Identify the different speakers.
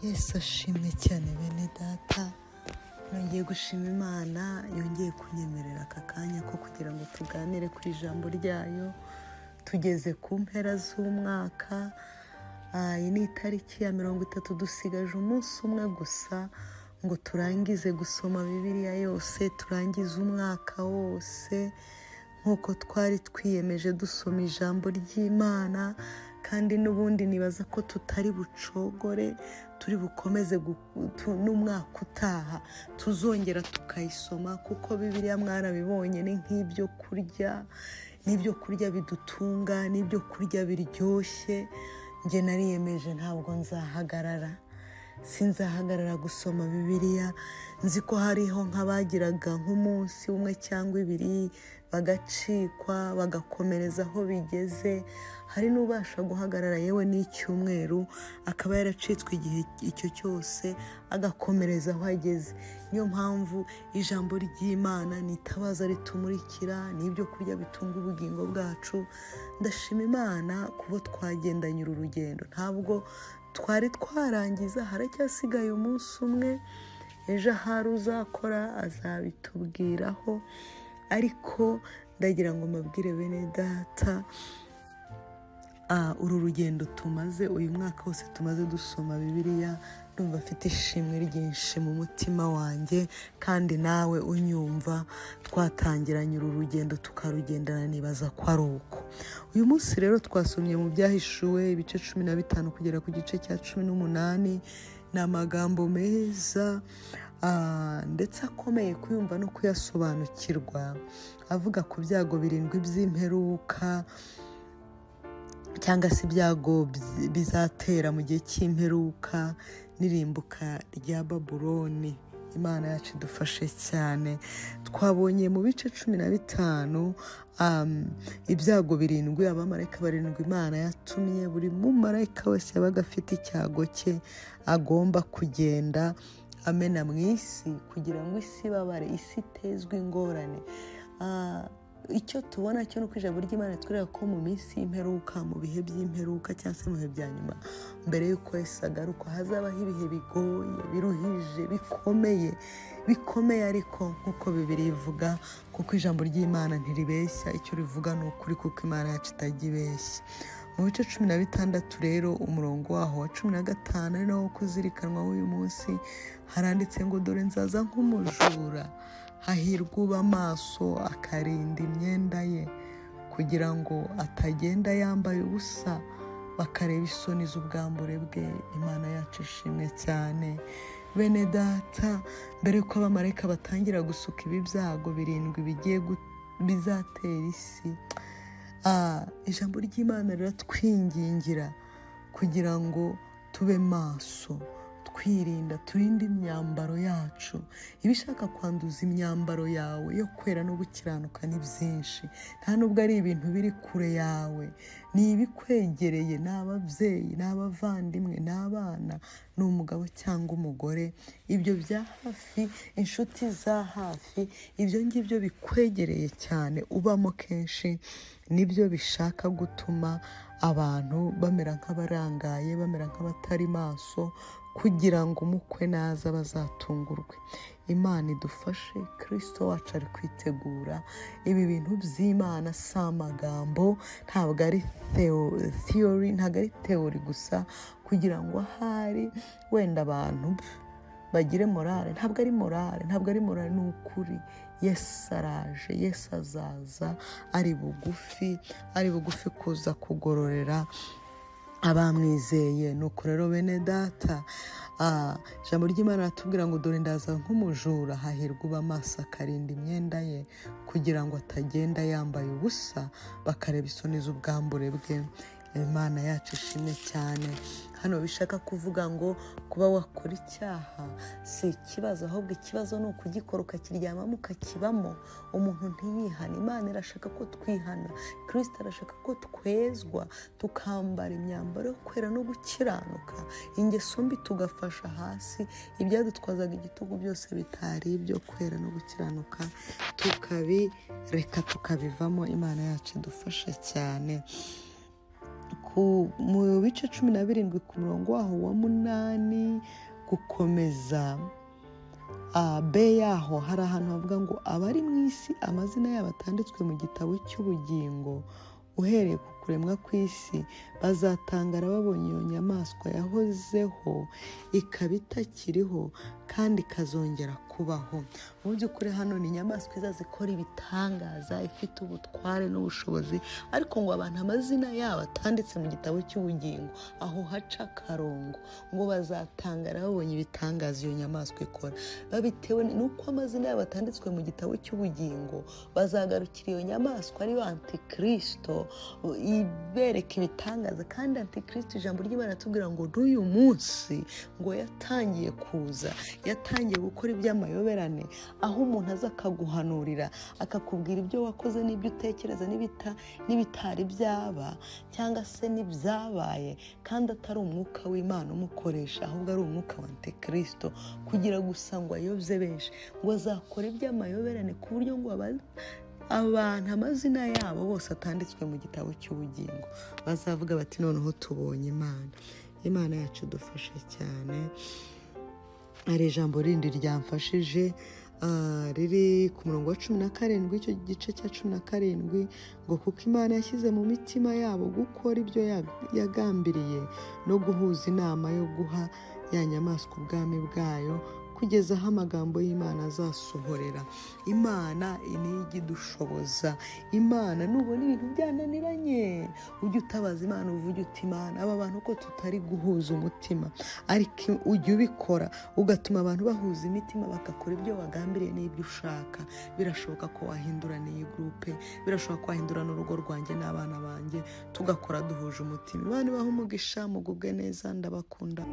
Speaker 1: Yesu ashimwe cyane bene data, nongeye gushima Imana yongeye kunyemerera aka kanya ko kugira ngo tuganire ku ijambo ryayo. Tugeze ku mpera z'umwaka, iyi ni itariki ya 30, dusigaje umunsi umwe gusa ngo turangize gusoma Bibiliya yose, turangize umwaka wose nk'uko twari twiyemeje dusoma ijambo ry'Imana. Kandi n'ubundi nibaza ko tutari bucogore, turi bukomeze n'umwaka utaha tuzongera tukayisoma, kuko Bibiliya mwarabibonye ni nk'ibyo kurya, n'ibyo kurya bidutunga, n'ibyo kurya biryoshye. Njye nariyemeje ntabwo sinzahagarara gusoma Bibiliya. Nzi ko hariho nk'abagiraga nk'umunsi umwe cyangwa ibiri bagacikwa bagakomereza aho bigeze. Hari n'ubasha guhagarara yewe n'icyumweru akaba yaracitswe igihe icyo cyose agakomereza aho ageze. Niyo mpamvu ijambo ry'Imana ni itabaza ritumurikira, n'ibyo kurya bitunga ubugingo bwacu. Ndashima Imana kubo twagendanye uru rugendo, ntabwo twari twarangiza, haracyasigaye umunsi umwe. Ejo ahari uzakora azabitubwiraho, ariko ndagira ngo mbabwire bene data, uru rugendo tumaze, uyu mwaka wose tumaze dusoma Bibiliya, ndumva afite ishimwe ryinshi mu mutima wanjye. kandi nawe unyumva, twatangiranye uru rugendo tukarugendana, nibaza ko ari uko. Uyu munsi rero twasomye mu Byahishuwe ibice 15 kugera ku gice cya 18. Ni amagambo meza ndetse akomeye kuyumva no kuyasobanukirwa, avuga ku byago 7 by'imperuka, cyangwa se ibyago bizatera mu gihe cy'imperuka n'irimbuka rya Babuloni. Imana yacu idufashe cyane. Twabonye mu bice 15 ibyago 7, abamarayika 7 Imana yatumye. Buri mumarayika wese yabaga afite icyago cye agomba kugenda amena mu isi, kugira ngo isi ibabare, isi itezwe ingorane. Icyo tubona cyo nuko ijambo ry'Imana twereka ko mu minsi y'imperuka, mu bihe by'imperuka cyangwa se mu bihe bya nyuma, mbere y'uko Yesu agaruka, hazabaho ibihe bigoye, biruhije, bikomeye ariko nk'uko Bibiliya ivuga, kuko ijambo ry'Imana ntiribeshya. Icyo rivuga ni ukuri, kuko Imana yacu itajya ibeshya. Mu bice 16 rero umurongo waho wa 15 ari nawo kuzirikanwa w'uyu munsi, haranditse ngo dore nzaza nk'umujura, hahirwa uba amaso akarinda imyenda ye, kugira ngo atagenda yambaye ubusa, bakareba isoni z'ubwambure bwe. Imana yacu ishimwe cyane. Bene data, mbere yuko abamarayika batangira gusuka ibi byago 7 bizatera isi, ijambo ry'Imana riratwingingira kugira ngo tube maso, twirinda, turinde imyambaro yacu. Ibishaka kwanduza imyambaro yawe yo kwera no gukiranuka ni byinshi, nta nubwo ari ibintu biri kure yawe, ni ibikwegereye, ni ababyeyi, ni abavandimwe, ni abana, ni umugabo cyangwa umugore, ibyo bya hafi, inshuti za hafi, ibyo ngibyo bikwegereye cyane ubamo kenshi, nibyo bishaka gutuma abantu bamera nk'abarangaye, bamera nk'abatari maso, kugira ngo umukwe naza bazatungurwe. Imana idufashe. Kristo wacu ari kwitegura. Ibi bintu by'Imana si amagambo, ntabwo ari theory, ntabwo ari theory gusa kugira ngo ahari wenda abantu bagire morale. Ntabwo ari morale, ni ukuri. Yesu araje, Yesu azaza ari bugufi kuza kugororera abamwizeye. Nuko rero bene data, ijambo ry'Imana ratubwira ngo dore ndaza nk'umujura, hahirwa uba amaso akarinda imyenda ye, kugira ngo atagenda yambaye ubusa, bakareba isoni z'ubwambure bwe. Imana yacu ishimwe cyane. Hano bishaka kuvuga ngo kuba wakora icyaha si ikibazo, ahubwo ikibazo ni ukugikora ukakiryamamo ukakibamo, umuntu ntiyihane. Imana irashaka ko twihana. Kristo arashaka ko twezwa, tukambara imyambaro yo kwera no gukiranuka, ingeso mbi tugafasha hasi, ibyadutwazaga igitugu byose bitari ibyo kwera no gukiranuka tukabireka tukabivamo. Imana yacu idufashe cyane. mu bice 17 ku murongo waho wa 8 gukomeza B yaho hari ahantu havuga ngo abari mu isi amazina yabo atanditswe mu gitabo cy'ubugingo uhereye ku kuremwa kw'isi bazatangara babonye iyo nyamaswa yahozeho ikaba itakiriho kandi ikazongera kubaho. Mu by'ukuri hano ni inyamaswa izaza ikora ibitangaza, ifite ubutware n'ubushobozi, ariko ngo abantu amazina yabo atanditse mu gitabo cy'ubugingo aho haca akarongo, ngo bazatangara babonye ibitangaza iyo nyamaswa ikora. Babitewe n'uko amazina yabo atanditswe mu gitabo cy'ubugingo, bazagarukira iyo nyamaswa ariyo Antikristo ibereka ibitangaza. Kandi Antikristo ijambo ry'Imana ratubwira ngo n'uyu munsi ngo yatangiye kuza, yatangiye gukora iby'amayoberane, aho umuntu aza akaguhanurira akakubwira ibyo wakoze n'ibyo utekereza n'ibitari byaba cyangwa se n'ibyabaye, kandi atari umwuka w'Imana umukoresha, ahubwo ari umwuka wa Antikristo, kugira gusa ngo ayobye benshi. Ngo azakora iby'amayoberane ku buryo ngo abantu amazina yabo bose atanditswe mu gitabo cy'ubugingo bazavuga bati noneho tubonye Imana yacu dufashe cyane. Hari ijambo rindi ryamfashije riri ku murongo wa 17, icyo gice cya 17, ngo kuko Imana yashyize mu mitima yabo gukora ibyo yagambiriye no guhuza inama yo guha ya nyamaswa ubwami bwayo kugeza aho amagambo y'Imana azasohorera. Imana niyo idushoboza. Imana nubona ibintu byananiranye ujye utabaza Imana, uvuge uti Imana, aba bantu ko tutari guhuza umutima, ariko ujye ubikora ugatuma abantu bahuza imitima bagakora ibyo wagambiriye n'ibyo ushaka. Birashoboka ko wahindura n'iyi groupe, birashoboka ko wahindura n'urugo rwanjye n'abana banjye, tugakora duhuje umutima. Imana ibahe umugisha, mugubwe neza, ndabakunda.